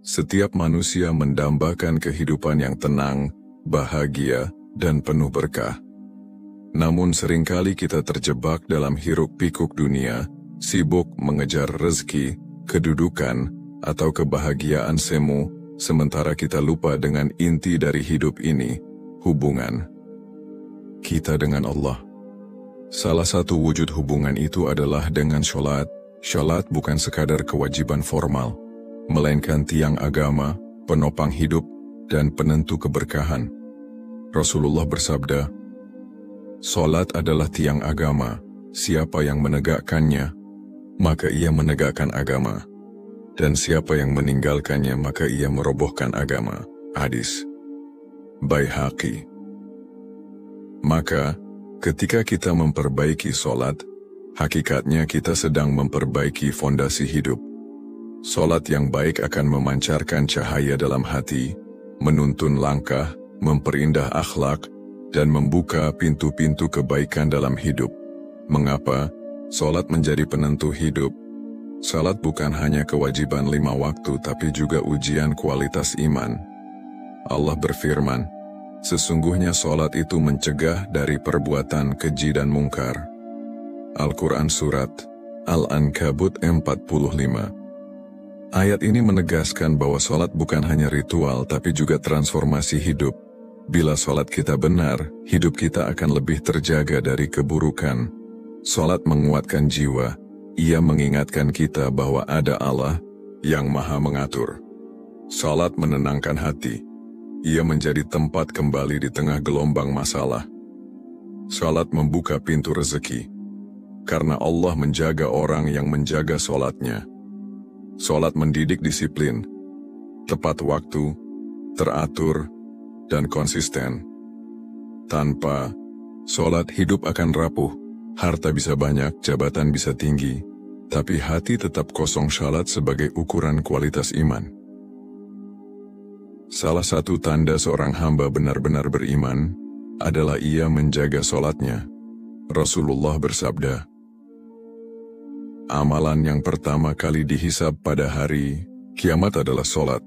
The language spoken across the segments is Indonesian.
Setiap manusia mendambakan kehidupan yang tenang, bahagia, dan penuh berkah. Namun seringkali kita terjebak dalam hiruk-pikuk dunia, sibuk mengejar rezeki, kedudukan, atau kebahagiaan semu, sementara kita lupa dengan inti dari hidup ini, hubungan kita dengan Allah. Salah satu wujud hubungan itu adalah dengan sholat. Sholat bukan sekadar kewajiban formal, melainkan tiang agama, penopang hidup, dan penentu keberkahan. Rasulullah bersabda, "Sholat adalah tiang agama, siapa yang menegakkannya, maka ia menegakkan agama. Dan siapa yang meninggalkannya, maka ia merobohkan agama." Hadis Baihaqi. Maka, ketika kita memperbaiki sholat, hakikatnya kita sedang memperbaiki fondasi hidup. Sholat yang baik akan memancarkan cahaya dalam hati, menuntun langkah, memperindah akhlak, dan membuka pintu-pintu kebaikan dalam hidup. Mengapa sholat menjadi penentu hidup? Salat bukan hanya kewajiban 5 waktu tapi juga ujian kualitas iman. Allah berfirman, sesungguhnya sholat itu mencegah dari perbuatan keji dan mungkar. Al-Quran Surat Al-Ankabut 45. Ayat ini menegaskan bahwa sholat bukan hanya ritual tapi juga transformasi hidup. Bila sholat kita benar, hidup kita akan lebih terjaga dari keburukan. Sholat menguatkan jiwa, ia mengingatkan kita bahwa ada Allah yang maha mengatur. Sholat menenangkan hati, ia menjadi tempat kembali di tengah gelombang masalah. Sholat membuka pintu rezeki, karena Allah menjaga orang yang menjaga sholatnya. Sholat mendidik disiplin, tepat waktu, teratur, dan konsisten. Tanpa sholat hidup akan rapuh, harta bisa banyak, jabatan bisa tinggi, tapi hati tetap kosong. Sholat sebagai ukuran kualitas iman. Salah satu tanda seorang hamba benar-benar beriman adalah ia menjaga sholatnya. Rasulullah bersabda, amalan yang pertama kali dihisab pada hari kiamat adalah sholat.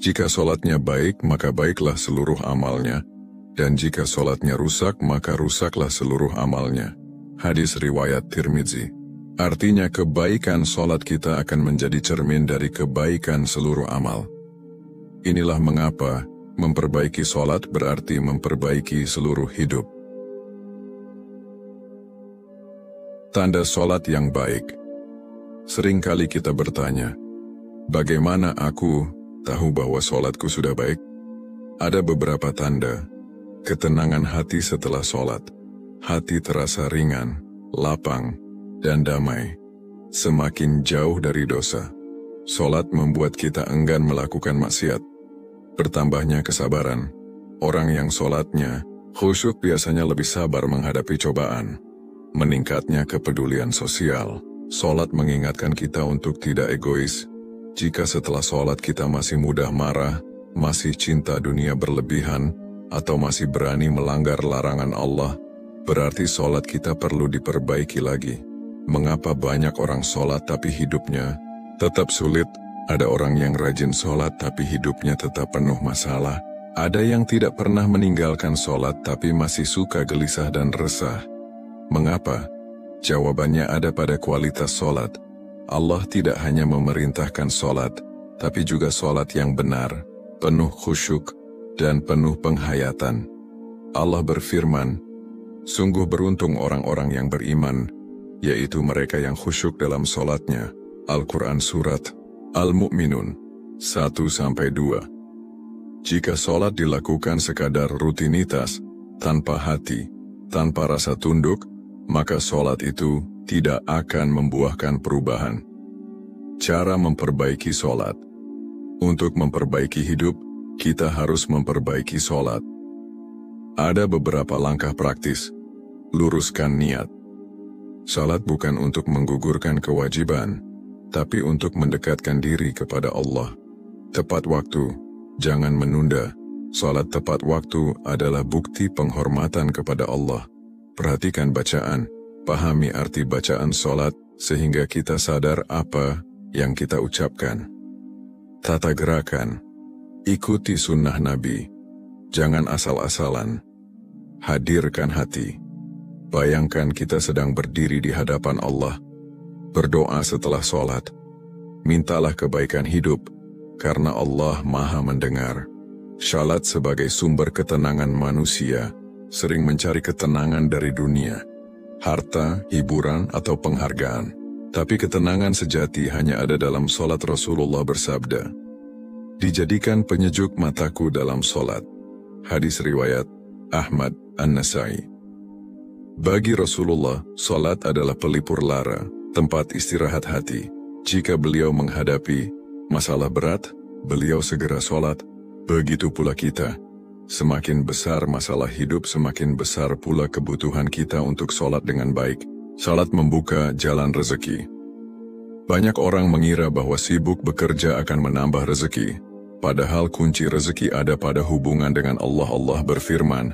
Jika sholatnya baik, maka baiklah seluruh amalnya. Dan jika sholatnya rusak, maka rusaklah seluruh amalnya. Hadis riwayat Tirmidzi. Artinya kebaikan sholat kita akan menjadi cermin dari kebaikan seluruh amal. Inilah mengapa memperbaiki sholat berarti memperbaiki seluruh hidup. Tanda sholat yang baik. Seringkali kita bertanya, bagaimana aku tahu bahwa sholatku sudah baik? Ada beberapa tanda. Ketenangan hati setelah sholat. Hati terasa ringan, lapang, dan damai. Semakin jauh dari dosa. Sholat membuat kita enggan melakukan maksiat. Bertambahnya kesabaran. Orang yang sholatnya khusyuk biasanya lebih sabar menghadapi cobaan. Meningkatnya kepedulian sosial. Sholat mengingatkan kita untuk tidak egois. Jika setelah sholat kita masih mudah marah, masih cinta dunia berlebihan, atau masih berani melanggar larangan Allah, berarti sholat kita perlu diperbaiki lagi. Mengapa banyak orang sholat tapi hidupnya tetap sulit? Ada orang yang rajin sholat tapi hidupnya tetap penuh masalah. Ada yang tidak pernah meninggalkan sholat tapi masih suka gelisah dan resah. Mengapa? Jawabannya ada pada kualitas sholat. Allah tidak hanya memerintahkan sholat, tapi juga sholat yang benar, penuh khusyuk, dan penuh penghayatan. Allah berfirman, sungguh beruntung orang-orang yang beriman, yaitu mereka yang khusyuk dalam sholatnya. Al-Quran Surat Al-Mu'minun 1-2. Jika sholat dilakukan sekadar rutinitas, tanpa hati, tanpa rasa tunduk, maka sholat itu tidak akan membuahkan perubahan. Cara memperbaiki sholat. Untuk memperbaiki hidup, kita harus memperbaiki sholat. Ada beberapa langkah praktis. Luruskan niat. Sholat bukan untuk menggugurkan kewajiban, tapi untuk mendekatkan diri kepada Allah. Tepat waktu, jangan menunda. Sholat tepat waktu adalah bukti penghormatan kepada Allah. Perhatikan bacaan, pahami arti bacaan sholat, sehingga kita sadar apa yang kita ucapkan. Tata gerakan. Ikuti sunnah Nabi. Jangan asal-asalan. Hadirkan hati. Bayangkan kita sedang berdiri di hadapan Allah. Berdoa setelah sholat. Mintalah kebaikan hidup, karena Allah Maha mendengar. Salat sebagai sumber ketenangan manusia, sering mencari ketenangan dari dunia, harta, hiburan, atau penghargaan. Tapi ketenangan sejati hanya ada dalam sholat. Rasulullah bersabda, dijadikan penyejuk mataku dalam sholat. Hadis riwayat Ahmad An-Nasai. Bagi Rasulullah, sholat adalah pelipur lara, tempat istirahat hati. Jika beliau menghadapi masalah berat, beliau segera sholat. Begitu pula kita. Semakin besar masalah hidup, semakin besar pula kebutuhan kita untuk sholat dengan baik. Salat membuka jalan rezeki. Banyak orang mengira bahwa sibuk bekerja akan menambah rezeki. Padahal kunci rezeki ada pada hubungan dengan Allah. Allah berfirman,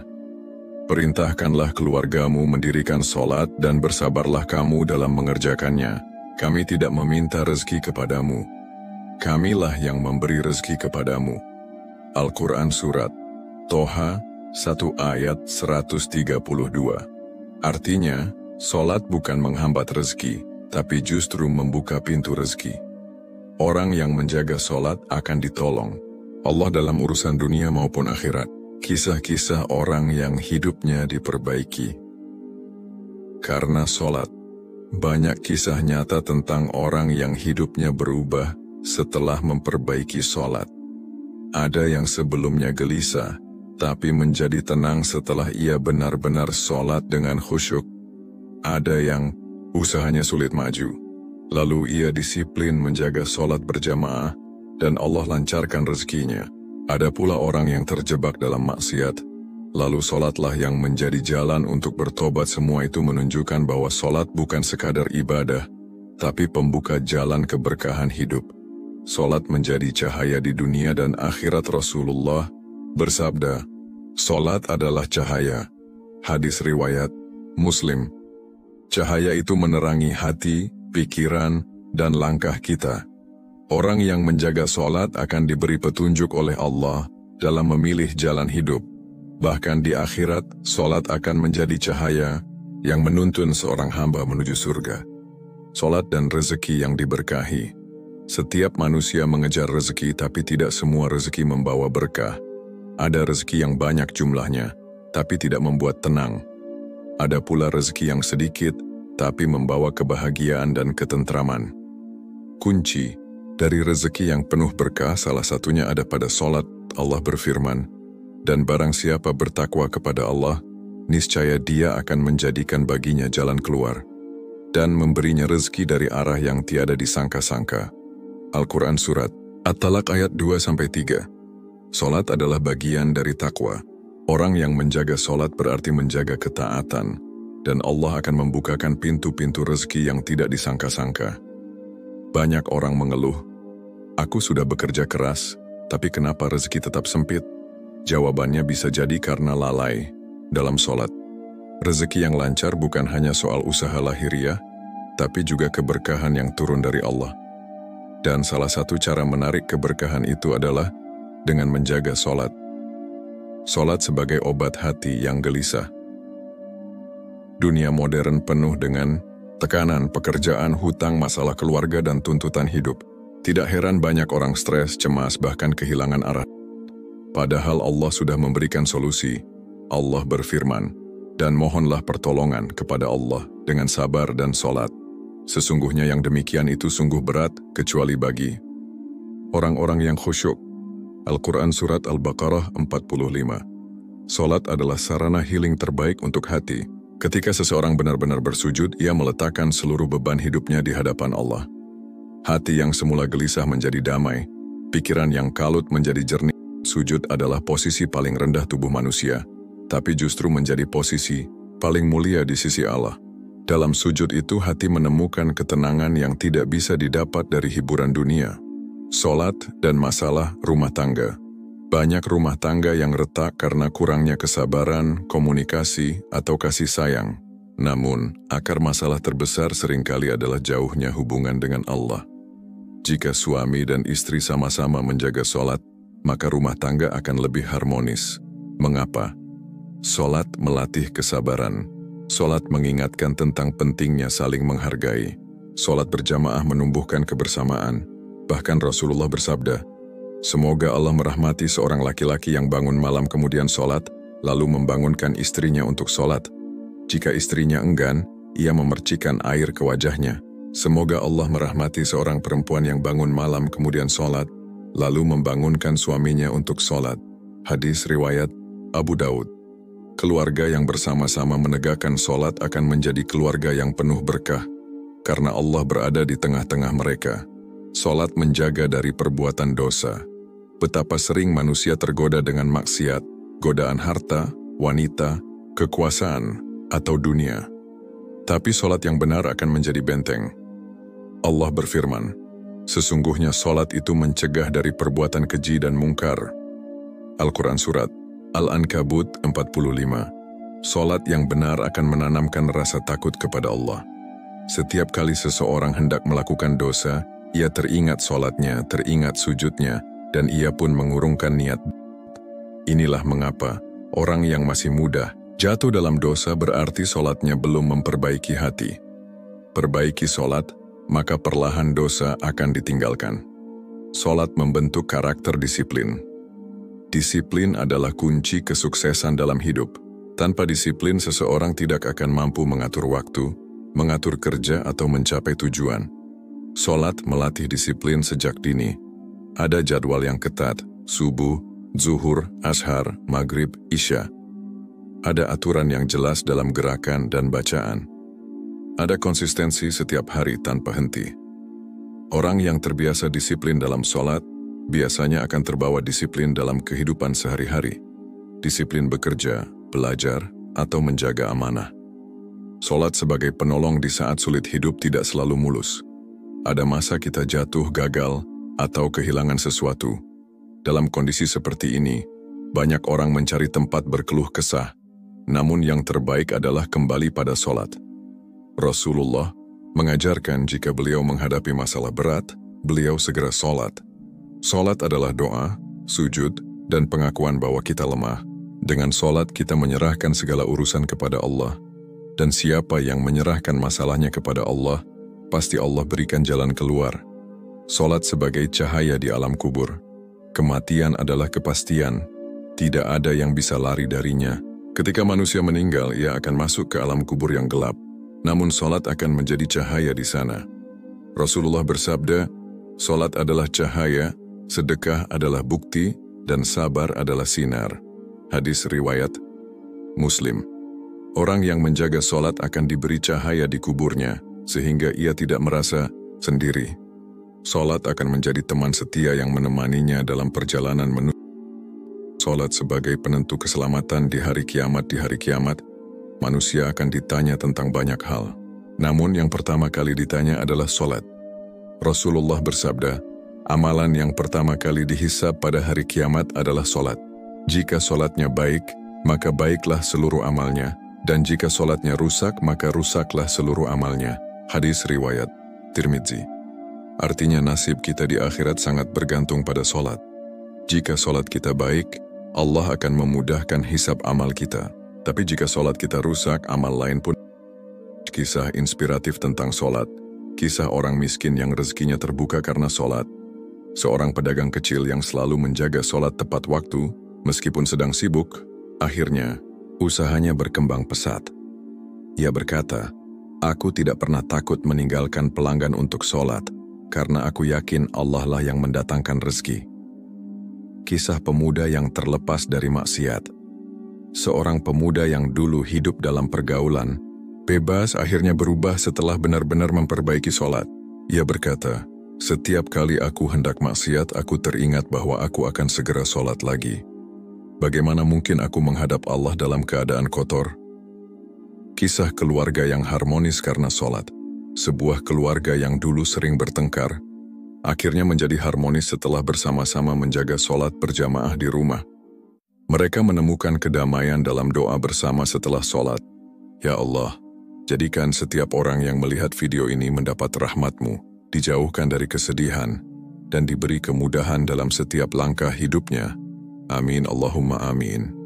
perintahkanlah keluargamu mendirikan sholat dan bersabarlah kamu dalam mengerjakannya. Kami tidak meminta rezeki kepadamu. Kamilah yang memberi rezeki kepadamu. Al-Quran Surat Toha 1 ayat 132. Artinya, sholat bukan menghambat rezeki, tapi justru membuka pintu rezeki. Orang yang menjaga sholat akan ditolong Allah dalam urusan dunia maupun akhirat. Kisah-kisah orang yang hidupnya diperbaiki karena sholat. Banyak kisah nyata tentang orang yang hidupnya berubah setelah memperbaiki sholat. Ada yang sebelumnya gelisah, tapi menjadi tenang setelah ia benar-benar sholat dengan khusyuk. Ada yang usahanya sulit maju, lalu ia disiplin menjaga sholat berjamaah, dan Allah lancarkan rezekinya. Ada pula orang yang terjebak dalam maksiat, lalu sholatlah yang menjadi jalan untuk bertobat. Semua itu menunjukkan bahwa sholat bukan sekadar ibadah, tapi pembuka jalan keberkahan hidup. Sholat menjadi cahaya di dunia dan akhirat. Rasulullah bersabda, sholat adalah cahaya. Hadis riwayat Muslim. Cahaya itu menerangi hati, pikiran, dan langkah kita. Orang yang menjaga sholat akan diberi petunjuk oleh Allah dalam memilih jalan hidup. Bahkan di akhirat, sholat akan menjadi cahaya yang menuntun seorang hamba menuju surga. Sholat dan rezeki yang diberkahi. Setiap manusia mengejar rezeki, tapi tidak semua rezeki membawa berkah. Ada rezeki yang banyak jumlahnya, tapi tidak membuat tenang. Ada pula rezeki yang sedikit, tapi membawa kebahagiaan dan ketentraman. Kunci dari rezeki yang penuh berkah salah satunya ada pada sholat. Allah berfirman, dan barang siapa bertakwa kepada Allah, niscaya Dia akan menjadikan baginya jalan keluar, dan memberinya rezeki dari arah yang tiada disangka-sangka. Al-Quran Surat At-Talaq ayat 2-3. Sholat adalah bagian dari takwa. Orang yang menjaga sholat berarti menjaga ketaatan, dan Allah akan membukakan pintu-pintu rezeki yang tidak disangka-sangka. Banyak orang mengeluh, aku sudah bekerja keras, tapi kenapa rezeki tetap sempit? Jawabannya bisa jadi karena lalai dalam sholat. Rezeki yang lancar bukan hanya soal usaha lahiriah, tapi juga keberkahan yang turun dari Allah. Dan salah satu cara menarik keberkahan itu adalah dengan menjaga sholat. Sholat sebagai obat hati yang gelisah. Dunia modern penuh dengan tekanan, pekerjaan, hutang, masalah keluarga, dan tuntutan hidup. Tidak heran banyak orang stres, cemas, bahkan kehilangan arah. Padahal Allah sudah memberikan solusi. Allah berfirman, dan mohonlah pertolongan kepada Allah dengan sabar dan sholat. Sesungguhnya yang demikian itu sungguh berat, kecuali bagi orang-orang yang khusyuk. Al-Quran Surat Al-Baqarah 45. Sholat adalah sarana healing terbaik untuk hati. Ketika seseorang benar-benar bersujud, ia meletakkan seluruh beban hidupnya di hadapan Allah. Hati yang semula gelisah menjadi damai, pikiran yang kalut menjadi jernih. Sujud adalah posisi paling rendah tubuh manusia, tapi justru menjadi posisi paling mulia di sisi Allah. Dalam sujud itu hati menemukan ketenangan yang tidak bisa didapat dari hiburan dunia. Sholat dan masalah rumah tangga. Banyak rumah tangga yang retak karena kurangnya kesabaran, komunikasi, atau kasih sayang. Namun, akar masalah terbesar seringkali adalah jauhnya hubungan dengan Allah. Jika suami dan istri sama-sama menjaga sholat, maka rumah tangga akan lebih harmonis. Mengapa? Sholat melatih kesabaran. Sholat mengingatkan tentang pentingnya saling menghargai. Sholat berjamaah menumbuhkan kebersamaan. Bahkan Rasulullah bersabda, "Semoga Allah merahmati seorang laki-laki yang bangun malam kemudian sholat, lalu membangunkan istrinya untuk sholat. Jika istrinya enggan, ia memercikan air ke wajahnya. Semoga Allah merahmati seorang perempuan yang bangun malam kemudian sholat, lalu membangunkan suaminya untuk sholat." Hadis riwayat Abu Daud. Keluarga yang bersama-sama menegakkan sholat akan menjadi keluarga yang penuh berkah, karena Allah berada di tengah-tengah mereka. Sholat menjaga dari perbuatan dosa. Betapa sering manusia tergoda dengan maksiat, godaan harta, wanita, kekuasaan, atau dunia. Tapi sholat yang benar akan menjadi benteng. Allah berfirman, "Sesungguhnya sholat itu mencegah dari perbuatan keji dan mungkar." Al-Quran Surat Al-Ankabut 45. Sholat yang benar akan menanamkan rasa takut kepada Allah. Setiap kali seseorang hendak melakukan dosa, ia teringat sholatnya, teringat sujudnya, dan ia pun mengurungkan niat. Inilah mengapa orang yang masih muda jatuh dalam dosa berarti sholatnya belum memperbaiki hati. Perbaiki sholat, maka perlahan dosa akan ditinggalkan. Sholat membentuk karakter disiplin. Disiplin adalah kunci kesuksesan dalam hidup. Tanpa disiplin, seseorang tidak akan mampu mengatur waktu, mengatur kerja atau mencapai tujuan. Sholat melatih disiplin sejak dini. Ada jadwal yang ketat, subuh, zuhur, ashar, maghrib, isya. Ada aturan yang jelas dalam gerakan dan bacaan. Ada konsistensi setiap hari tanpa henti. Orang yang terbiasa disiplin dalam sholat, biasanya akan terbawa disiplin dalam kehidupan sehari-hari. Disiplin bekerja, belajar, atau menjaga amanah. Sholat sebagai penolong di saat sulit hidup tidak selalu mulus. Ada masa kita jatuh, gagal, atau kehilangan sesuatu. Dalam kondisi seperti ini, banyak orang mencari tempat berkeluh kesah. Namun yang terbaik adalah kembali pada sholat. Rasulullah mengajarkan jika beliau menghadapi masalah berat, beliau segera sholat. Sholat adalah doa, sujud, dan pengakuan bahwa kita lemah. Dengan sholat kita menyerahkan segala urusan kepada Allah. Dan siapa yang menyerahkan masalahnya kepada Allah, pasti Allah berikan jalan keluar. Sholat sebagai cahaya di alam kubur. Kematian adalah kepastian. Tidak ada yang bisa lari darinya. Ketika manusia meninggal, ia akan masuk ke alam kubur yang gelap. Namun sholat akan menjadi cahaya di sana. Rasulullah bersabda, "Sholat adalah cahaya, sedekah adalah bukti, dan sabar adalah sinar." Hadis riwayat Muslim. Orang yang menjaga sholat akan diberi cahaya di kuburnya, sehingga ia tidak merasa sendiri. Sholat akan menjadi teman setia yang menemaninya dalam perjalanan menuju. Sholat sebagai penentu keselamatan di hari kiamat. Di hari kiamat, manusia akan ditanya tentang banyak hal. Namun yang pertama kali ditanya adalah sholat. Rasulullah bersabda, amalan yang pertama kali dihisab pada hari kiamat adalah sholat. Jika sholatnya baik, maka baiklah seluruh amalnya. Dan jika sholatnya rusak, maka rusaklah seluruh amalnya. Hadis riwayat Tirmidzi. Artinya nasib kita di akhirat sangat bergantung pada sholat. Jika sholat kita baik, Allah akan memudahkan hisab amal kita. Tapi jika sholat kita rusak, amal lain pun. Kisah inspiratif tentang sholat. Kisah orang miskin yang rezekinya terbuka karena sholat. Seorang pedagang kecil yang selalu menjaga sholat tepat waktu, meskipun sedang sibuk, akhirnya usahanya berkembang pesat. Ia berkata, "Aku tidak pernah takut meninggalkan pelanggan untuk sholat, karena aku yakin Allah lah yang mendatangkan rezeki." Kisah pemuda yang terlepas dari maksiat. Seorang pemuda yang dulu hidup dalam pergaulan, bebas akhirnya berubah setelah benar-benar memperbaiki sholat. Ia berkata, "Setiap kali aku hendak maksiat, aku teringat bahwa aku akan segera sholat lagi. Bagaimana mungkin aku menghadap Allah dalam keadaan kotor?" Kisah keluarga yang harmonis karena sholat. Sebuah keluarga yang dulu sering bertengkar, akhirnya menjadi harmonis setelah bersama-sama menjaga sholat berjamaah di rumah. Mereka menemukan kedamaian dalam doa bersama setelah sholat. "Ya Allah, jadikan setiap orang yang melihat video ini mendapat rahmat-Mu, dijauhkan dari kesedihan, dan diberi kemudahan dalam setiap langkah hidupnya. Amin Allahumma amin.